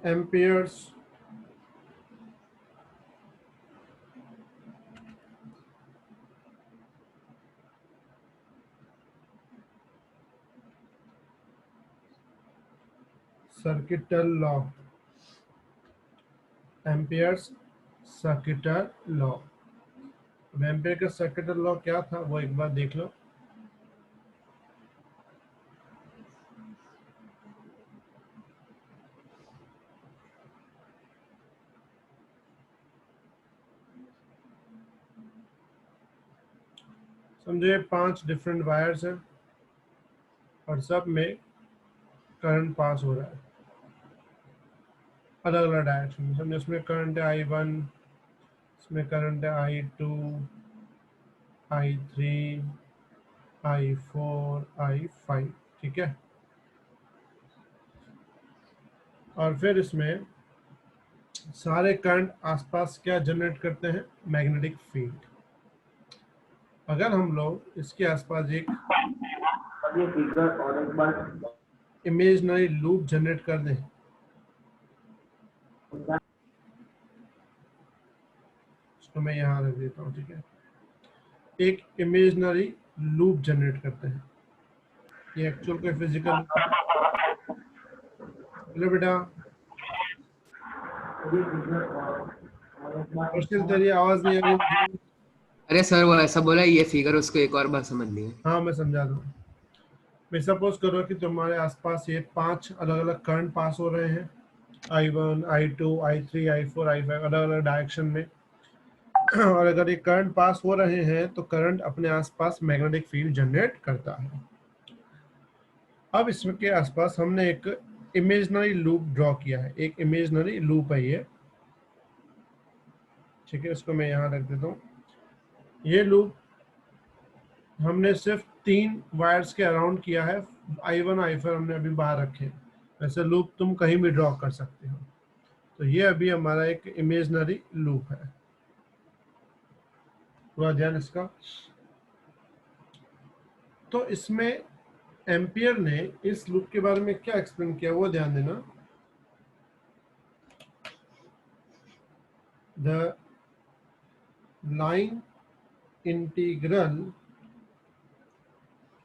Amperes circuital law, amperes circuital law. Ampere का circuital law क्या था वो एक बार देख लो। समझे 5 डिफरेंट वायर्स हैं और सब में करंट पास हो रहा है अलग अलग डायरेक्शन में। समझे इसमें करंट है I1, इसमें करंट है I2, I3, I4, I5, ठीक है। और फिर इसमें सारे करंट आसपास क्या जनरेट करते हैं, मैग्नेटिक फील्ड। अगर हम लोग इसके आसपास एक इमेजिनरी लूप जनरेट कर दें, इसको मैं यहाँ रख देता हूँ, ठीक है। एक इमेजिनरी लूप जनरेट करते हैं, ये एक्चुअल कोई फिजिकल। हेलो बेटा, तेरी आवाज नहीं आ रही मुझे। अरे सर वो ऐसा बोला, ये फिगर उसको एक और बार समझनी है। हाँ मैं समझा दूँ। मैं सपोज करो कि तुम्हारे आसपास ये 5 अलग अलग करंट पास हो रहे हैं, I1, I2, I3, I4, I5 अलग अलग डायरेक्शन में। और अगर ये करंट पास हो रहे हैं तो करंट अपने आसपास मैग्नेटिक फील्ड जनरेट करता है। अब इसके आसपास हमने एक इमेजिनरी लूप ड्रॉ किया है, एक इमेजिनरी लूप है ये, ठीक है। इसको मैं यहाँ रख देता हूँ। ये लूप हमने सिर्फ 3 वायर्स के अराउंड किया है, I1, I4 हमने अभी बाहर रखे हैं। वैसे लूप तुम कहीं भी ड्रॉ कर सकते हो। तो ये अभी हमारा एक इमेजिनरी लूप है, पूरा ध्यान इसका। तो इसमें एम्पियर ने इस लूप के बारे में क्या एक्सप्लेन किया वो ध्यान देना। The line integral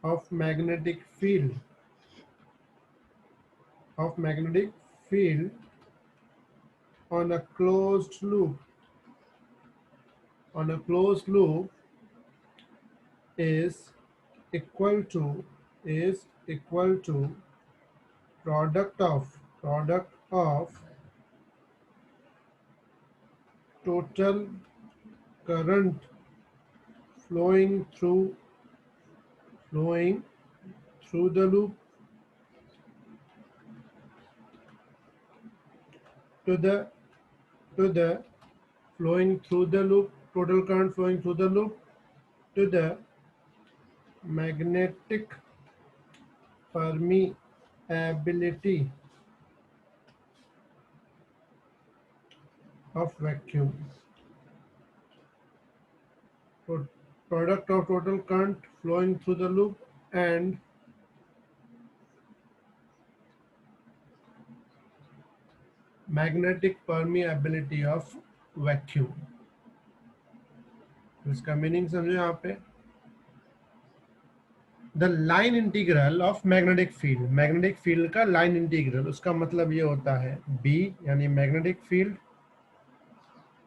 of magnetic field on a closed loop is equal to product of total current flowing through the loop to the flowing through the loop, total current flowing through the loop to the magnetic permeability of vacuum. Product of total current flowing through the loop and magnetic permeability of vacuum. इसका meaning समझो यहाँ पे। The line integral of magnetic field का line integral, उसका मतलब ये होता है B यानी मैग्नेटिक फील्ड,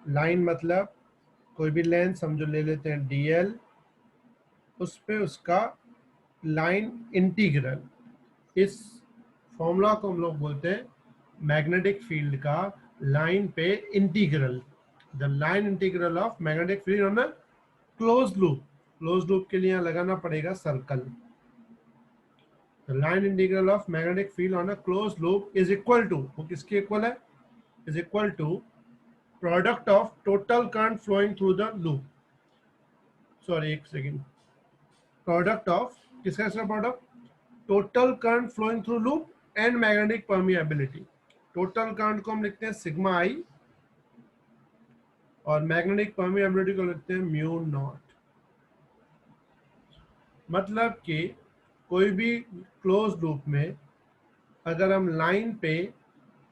लाइन मतलब कोई भी लेंथ समझो ले लेते हैं DL, उस पे उसका लाइन इंटीग्रल, इस फॉर्मूला को हम लोग बोलते हैं मैग्नेटिक फील्ड का लाइन पे integral. The line integral of magnetic field on a close loop के लिए यहाँ लगाना पड़ेगा circle. The line integral of magnetic field on a close loop is equal to, वो किसके इक्वल है, is equal to product of total current flowing through the loop, sorry एक second, product of किसका product, total current flowing through loop and magnetic permeability. Total current को हम लिखते हैं sigma आई और मैग्नेटिक परमिएबिलिटी को लिखते हैं म्यू नॉट। मतलब कि कोई भी क्लोज लूप में अगर हम लाइन पे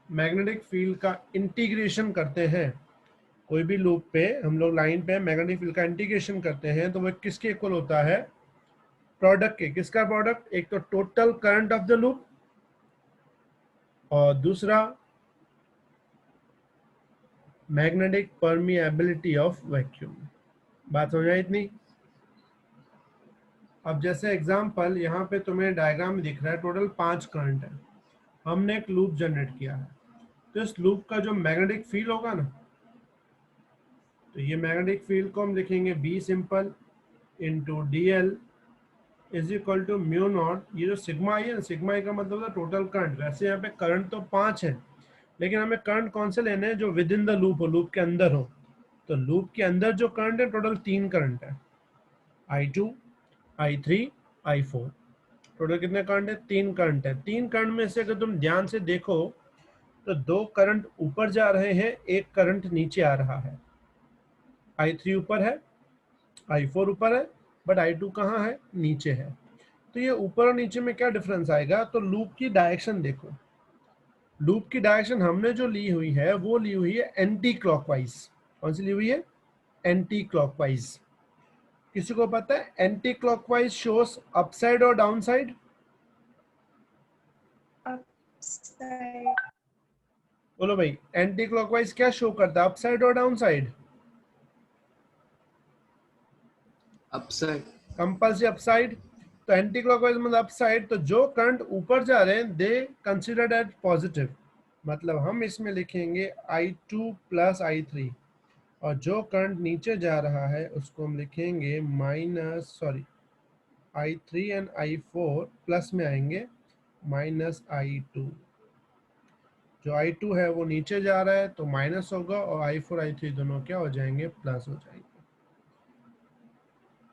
मैग्नेटिक फील्ड का इंटीग्रेशन करते हैं, कोई भी लूप पे हम लोग लाइन पे मैग्नेटिक फील्ड का इंटीग्रेशन करते हैं तो वो किसके इक्वल होता है? प्रोडक्ट के। किसका प्रोडक्ट? एक तो total current of the loop और दूसरा मैग्नेटिक परमिएबिलिटी ऑफ वैक्यूम। बात समझ आई इतनी? अब जैसे एग्जांपल यहाँ पे तुम्हें डायग्राम में दिख रहा है टोटल 5 करंट है, हमने एक लूप जनरेट किया है, तो इस लूप का जो मैग्नेटिक फील्ड होगा ना, तो ये मैग्नेटिक फील्ड को हम लिखेंगे B simple into d l is equal to mu not, ये जो सिग्मा आई है ना, सिग्मा आई का मतलब होता है टोटल करंट। वैसे यहाँ पे करंट तो 5 है, लेकिन हमें करंट कौन से लेने हैं? जो विद इन द लूप हो, लूप के अंदर हो। तो लूप के अंदर जो करंट है टोटल 3 करंट है, I2, I3, I4। टोटल कितने करंट है? 3 करंट है। 3 करंट में से अगर तुम ध्यान से देखो तो 2 करंट ऊपर जा रहे हैं, एक करंट नीचे आ रहा है। I3 ऊपर है, I4 ऊपर है, बट I2 कहाँ है? नीचे है। तो ये ऊपर और नीचे में क्या डिफरेंस आएगा? तो लूप की डायरेक्शन देखो, लूप की डायरेक्शन हमने जो ली हुई है वो ली हुई है एंटी क्लॉकवाइज। कौन सी ली हुई है? Anti clockwise. किसी को पता है एंटी क्लॉकवाइज शोस अपसाइड और डाउनसाइड? बोलो भाई, एंटी क्लॉकवाइज क्या शो करता है, अपसाइड और डाउनसाइड? अपसाइड। Compulsory upside. तो एंटी क्लॉकवाइज मतलब अपसाइड, तो जो करंट ऊपर जा रहे हैं दे कंसिडर्ड एज पॉजिटिव, मतलब हम इसमें लिखेंगे I2 प्लस I3, और जो करंट नीचे जा रहा है उसको हम लिखेंगे I3 एंड I4 प्लस में आएंगे -I2। जो I2 है वो नीचे जा रहा है तो माइनस होगा, और I4 I3 दोनों क्या हो जाएंगे? प्लस हो जाएंगे।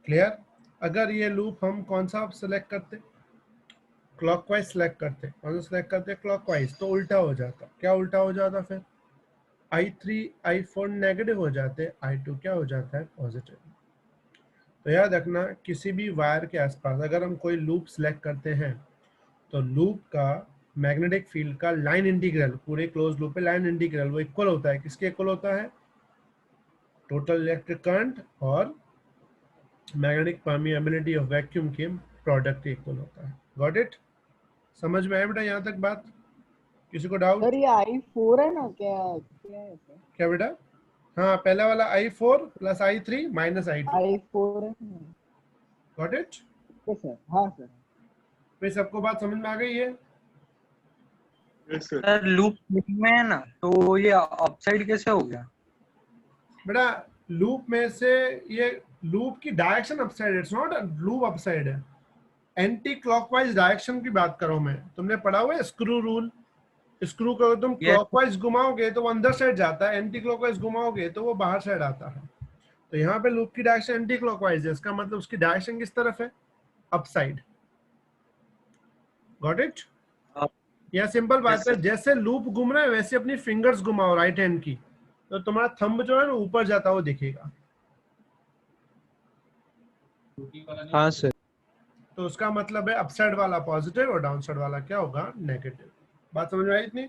क्लियर? अगर ये लूप हम कौन सा सेलेक्ट करते? क्लॉकवाइज सेलेक्ट करते। कौन सा सेलेक्ट करते? क्लॉकवाइज। तो उल्टा हो जाता। क्या उल्टा हो जाता? फिर I3 I4 नेगेटिव हो जाते, I2 क्या हो जाता है? पॉजिटिव। तो याद रखना, किसी भी वायर के आसपास अगर हम कोई लूप सेलेक्ट करते हैं तो लूप का मैग्नेटिक फील्ड का लाइन इंटीग्रल, पूरे क्लोज लूप पे लाइन इंटीग्रल वो इक्वल होता है। किसके इक्वल होता है? टोटल इलेक्ट्रिक करंट और मैग्नेटिक परमिएबिलिटी ऑफ वैक्यूम के प्रोडक्ट के इक्वल होता है। Got it? समझ में आया बेटा यहाँ तक बात? किसी को डाउट? सर ये I4 है ना, क्या क्या है सर? क्या बेटा? हाँ, पहला वाला I4 plus I3 minus I2। I4 है। Got it? ओके सर, हाँ सर। फिर सबको बात समझ में आ गई है? सर लूप में है ना, तो ये अपसाइड कैसे हो गया? बेटा लूप में से ये लूप की direction upside, it's not loop upside है, एंटी क्लॉकवाइज डायरेक्शन की बात करो। मैं तुमने पढ़ा हुआ है स्क्रू रूल। स्क्रू को तुम क्लॉकवाइज घुमाओगे तो वो अंदर साइड जाता है, एंटी क्लॉकवाइज घुमाओगे तो वो बाहर साइड आता है। तो यहाँ पे लूप की डायरेक्शन एंटी क्लॉकवाइज है, इसका मतलब उसकी डायरेक्शन किस तरफ है? अपसाइड। Got it? यह सिंपल बात है, जैसे लूप घूम रहा है वैसे अपनी फिंगर्स घुमाओ राइट हैंड की, तो तुम्हारा थंब जो है ना ऊपर जाता हुआ दिखेगा। हाँ सर। तो उसका मतलब है अपसाइड वाला पॉजिटिव और डाउन साइड वाला क्या होगा? नेगेटिव। बात समझ में आई इतनी?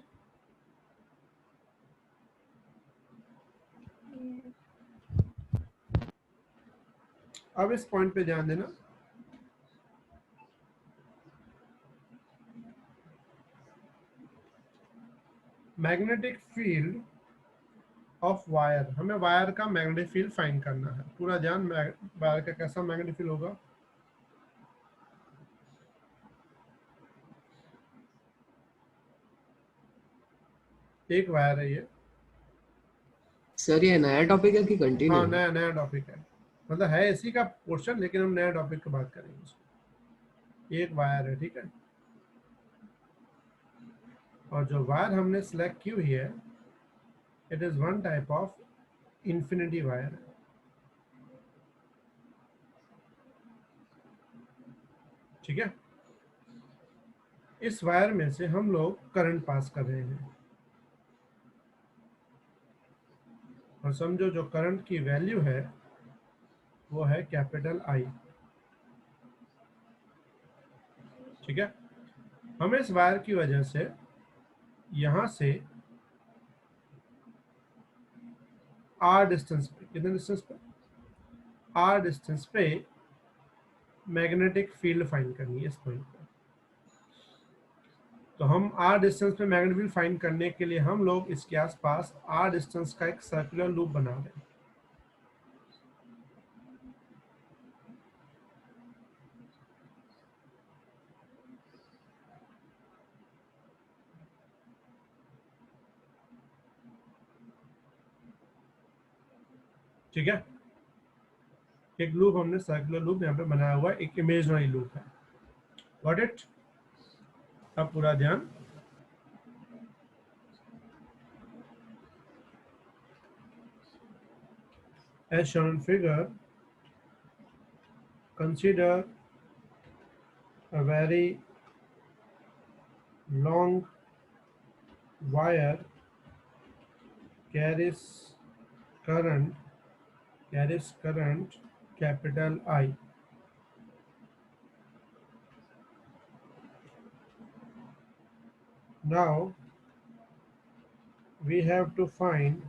अब इस पॉइंट पे ध्यान देना, मैग्नेटिक फील्ड ऑफ वायर, हमें वायर का मैग्नेटिक फील्ड फाइंड करना है। पूरा ध्यान, वायर का कैसा मैग्नेटिक फील्ड होगा? एक वायर है ये। सर ये नया टॉपिक है कि कंटिन्यू? हाँ, नया नया टॉपिक है, मतलब है इसी का पोर्शन, लेकिन हम नया टॉपिक की बात करेंगे। एक वायर है, ठीक है, और जो वायर हमने सिलेक्ट की हुई है it is one type of infinity wire. ठीक है, इस वायर में से हम लोग करंट पास कर रहे हैं, और समझो जो करंट की वैल्यू है वो है कैपिटल I। ठीक है, हमें इस वायर की वजह से यहां से आर डिस्टेंस पे, कितने डिस्टेंस पे, आर डिस्टेंस पे मैग्नेटिक फील्ड फाइंड करनी है इस पॉइंट पे। तो हम आर डिस्टेंस पे मैग्नेटिक फील्ड फाइंड करने के लिए हम लोग इसके आसपास आर डिस्टेंस का एक सर्कुलर लूप बना रहे हैं। ठीक है, एक लूप हमने सर्कुलर लूप यहाँ पे बनाया हुआ है, एक इमेजिनरी लूप है। Got it? अब पूरा ध्यान, as shown in figure, consider a very long wire carries current capital I. Now we have to find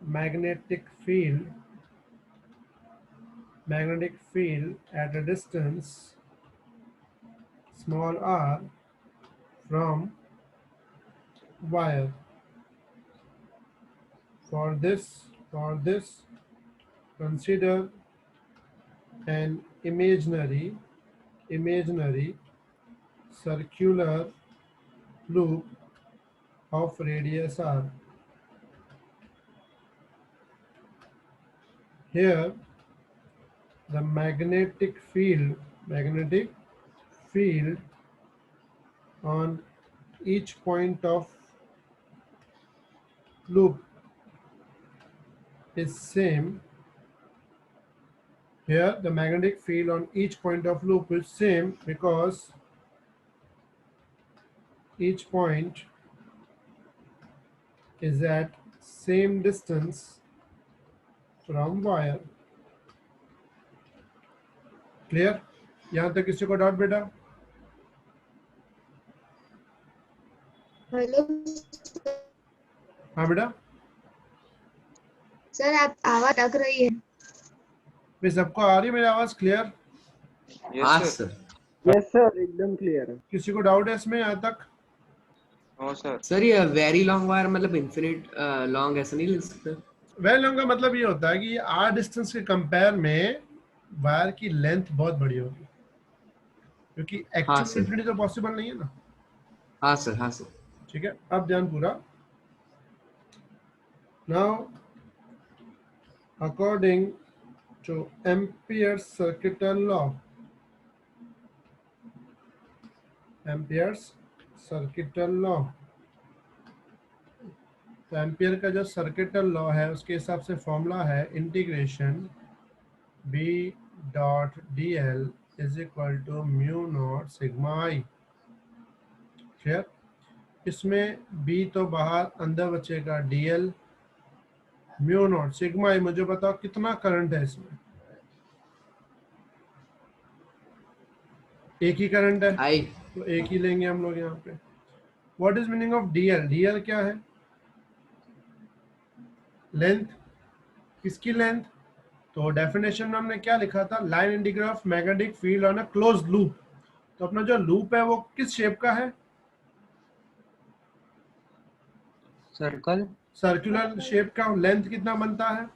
magnetic field at a distance small r from wire. For this consider an imaginary circular loop of radius r. Here the magnetic field on each point of loop is same. Here the magnetic field on each point of loop is same because each point is at same distance from wire. Clear? यहाँ तक किसी को doubt बेटा? Hello हाँ बेटा, sir, आप आवाज लग रही है। भाई सबको आ रही है मेरी आवाज क्लियर? हाँ सर। यस सर, एकदम क्लियर है। किसी को डाउट है इसमें यहाँ तक? No sir. सर ये वेरी लॉन्ग वायर मतलब इन्फिनिट लॉन्ग ऐसा नहीं ले सकते? वेल लॉन्ग का मतलब ये होता है कि आर डिस्टेंस के कंपेयर में वायर की लेंथ बहुत बड़ी होगी, क्योंकि हाँ एक्चुअल सर। इन्फिनिटी तो पॉसिबल नहीं है ना। हाँ सर, हाँ सर। ठीक है, अब ध्यान पूरा। Now according to ampere's circuital law, तो एम्पियर का जो सर्किटल लॉ है उसके हिसाब से फॉर्मूला है integration B dot dl is equal to mu not sigma i। Clear? इसमें B तो बाहर, अंदर बचेगा dl mu not sigma i। मुझे बताओ कितना करंट है इसमें? एक ही करंट है, आई। तो एक ही लेंगे हम लोग यहाँ पे। What is meaning of dl? dl क्या है? लेंथ। किसकी लेंथ? तो डेफिनेशन में हमने क्या लिखा था? Line integral of magnetic field on a closed loop. तो अपना जो लूप है वो किस शेप का है? सर्कल। सर्कुलर शेप का। लेंथ कितना बनता है?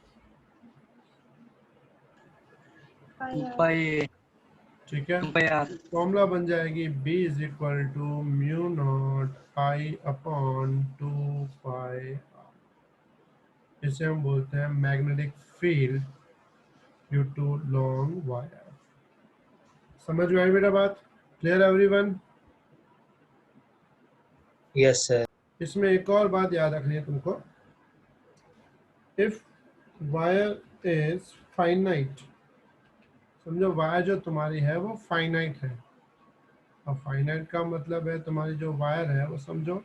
2 पाई। ठीक है, 2 पाई आर। फॉर्मूला बन जाएगी B is equal to mu not I upon 2 pi. इसे हम बोलते हैं magnetic field due to long wire. समझ में आई बेटा बात? Clear everyone? Yes sir. इसमें एक और बात याद रखनी है तुमको। इफ वायर इज फाइनाइट, समझो वायर जो तुम्हारी है वो फाइनाइट है। अब फाइनाइट का मतलब है तुम्हारी जो वायर है वो समझो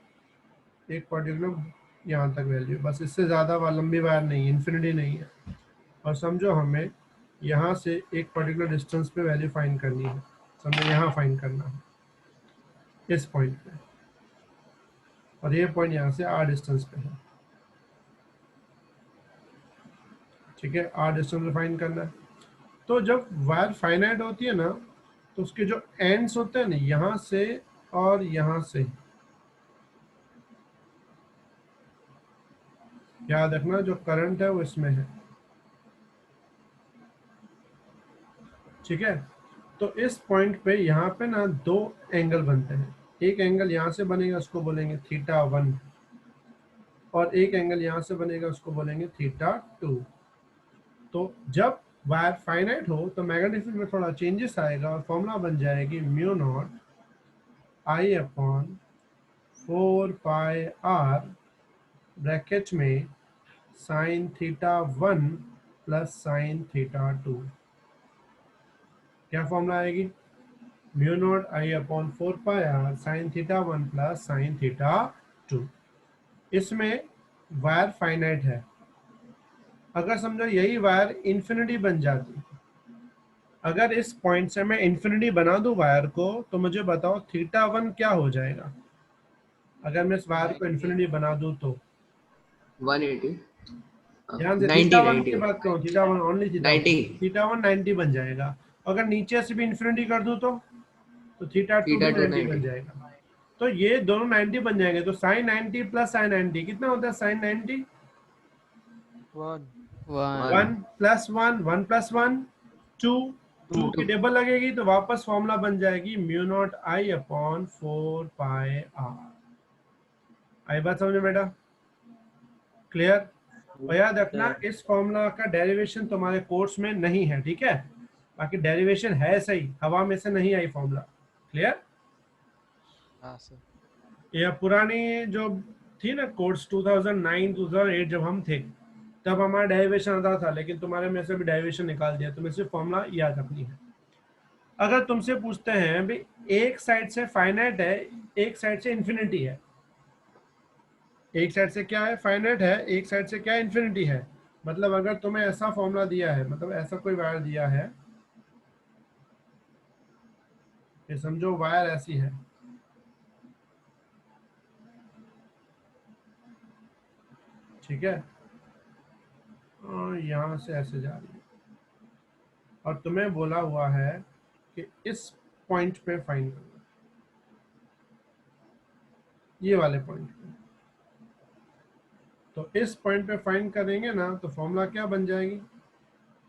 एक पर्टिकुलर यहाँ तक वैल्यू, बस इससे ज़्यादा लंबी वायर नहीं है, इन्फिनिटी नहीं है। और समझो हमें यहाँ से एक पर्टिकुलर डिस्टेंस पे वैल्यू फाइंड करनी है, समझो यहाँ फाइंड करना है इस पॉइंट पे, और ये पॉइंट यहाँ से r डिस्टेंस पे है। ठीक है, आर डिस्टेंस फाइंड करना है। तो जब वायर फाइनाइट होती है ना, तो उसके जो एंड्स होते हैं ना, यहाँ से और यहाँ से, याद रखना जो करंट है वो इसमें है, ठीक है। तो इस पॉइंट पे यहाँ पे ना दो एंगल बनते हैं। एक एंगल यहाँ से बनेगा, उसको बोलेंगे θ1, और एक एंगल यहाँ से बनेगा, उसको बोलेंगे θ2। तो जब वायर फाइनाइट हो तो मैग्नेटिक फील्ड में थोड़ा चेंजेस आएगा और फॉर्मूला बन जाएगी mu naught I upon 4 pi R bracket में साइन θ1 प्लस साइन θ2। क्या फॉर्मूला आएगी? Mu naught I upon 4 pi R sine θ1 plus sine θ2। इसमें वायर फाइनाइट है। अगर समझो यही वायर इन्फिनिटी बन जाती, अगर इस पॉइंट से मैं इन्फिनिटी बना दूं वायर को, तो मुझे बताओ θ1 क्या हो जाएगा अगर मैं इस वायर को इन्फिनिटी बना दूं तो? 180 ध्यान से 90 θ1 की 90 बात करो, θ1 ओनली θ1 90 बन जाएगा। अगर नीचे से भी इन्फिनिटी कर दूं तो θ2 θ2 90 बन 90 जाएगा। तो ये दोनों 90 बन जाएंगे। तो साइन 90 प्लस साइन 90 कितना होता है? साइन 90 1 प्लस 1 1 प्लस 1 2 2 की टेबल लगेगी तो वापस फॉर्मूला बन जाएगी mu naught I upon 4 pi R. आई बात समझ में बेटा? क्लियर? और याद रखना इस फॉर्मूला का डेरिवेशन तुम्हारे कोर्स में नहीं है, ठीक है? बाकी डेरिवेशन है सही, हवा में से नहीं आई फॉर्मूला। क्लियर? हाँ सर। यह पुरानी जो थी ना कोर्स 2009 2008 जब हम थे, तब हमारा डेरिवेशन आता था, लेकिन तुम्हारे में से भी डेरिवेशन निकाल दिया। तुम्हें सिर्फ फॉर्मूला याद रखनी है। अगर तुमसे पूछते हैं भाई एक साइड से फाइनाइट है, एक साइड से इन्फिनिटी है, एक साइड से क्या है? फाइनाइट है, एक साइड से क्या? इन्फिनिटी है। मतलब अगर तुम्हें ऐसा फॉर्मूला दिया है, मतलब ऐसा कोई वायर दिया है, ये समझो वायर ऐसी है, ठीक है, और यहाँ से ऐसे जा रही है, और तुम्हें बोला हुआ है कि इस पॉइंट पे फाइंड करना, ये वाले पॉइंट पे। तो इस पॉइंट पे फाइंड करेंगे ना, तो फॉर्मूला क्या बन जाएगी?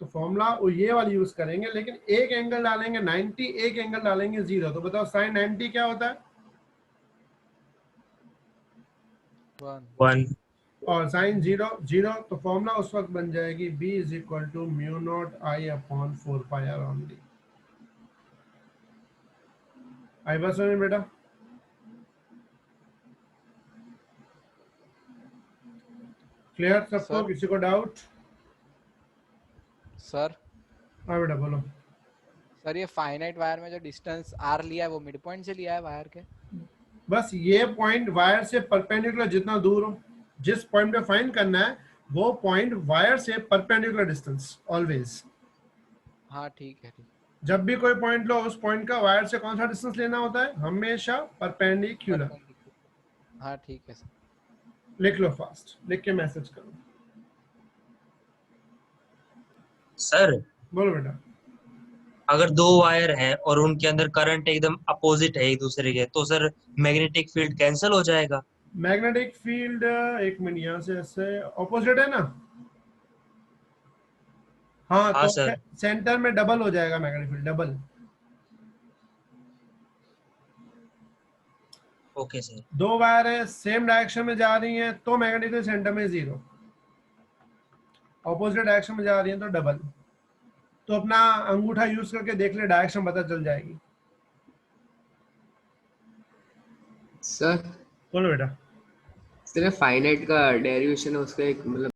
तो फॉर्मूला ये वाली यूज करेंगे, लेकिन एक एंगल डालेंगे 90, एक एंगल डालेंगे 0। तो बताओ साइन 90 क्या होता है? 1 और साइन 0 0। तो फॉर्मूला उस वक्त बन जाएगी b is equal to mu naught I upon 4 pi R only. आई बस में बेटा? क्लियर सबको? किसी को डाउट? सर हाँ बेटा बोलो। सर ये फाइनाइट वायर में जो डिस्टेंस r लिया है वो मिड पॉइंट से लिया है वायर के? बस ये पॉइंट वायर से परपेंडिकुलर जितना दूर हो, जिस पॉइंट पे फाइंड करना है वो पॉइंट वायर से परपेंडिकुलर डिस्टेंस ऑलवेज। हाँ ठीक है। जब भी कोई पॉइंट लो, उस पॉइंट का वायर से कौन सा डिस्टेंस लेना होता है? हमेशा परपेंडिकुलर। हाँ ठीक है सर। लिख लो फास्ट, लिख के मैसेज करो। सर बोलो बेटा। अगर दो वायर हैं और उनके अंदर करंट एकदम अपोजिट है एक दूसरे के, तो सर मैग्नेटिक फील्ड कैंसिल हो जाएगा? मैग्नेटिक फील्ड, एक मिनट, यहाँ से ऐसे ऑपोजिट है ना? हाँ हाँ तो सर। सेंटर में डबल हो जाएगा magnetic field, double. Okay sir. दो वायर है सेम डायरेक्शन में जा रही हैं तो मैग्नेटिक फील्ड सेंटर में 0, ऑपोजिट डायरेक्शन में जा रही हैं तो डबल। तो अपना अंगूठा यूज करके देख ले, डायरेक्शन पता चल जाएगी। सर बोलो बेटा। सिर्फ फाइनाइट का डेरिवेशन है उसका एक मतलब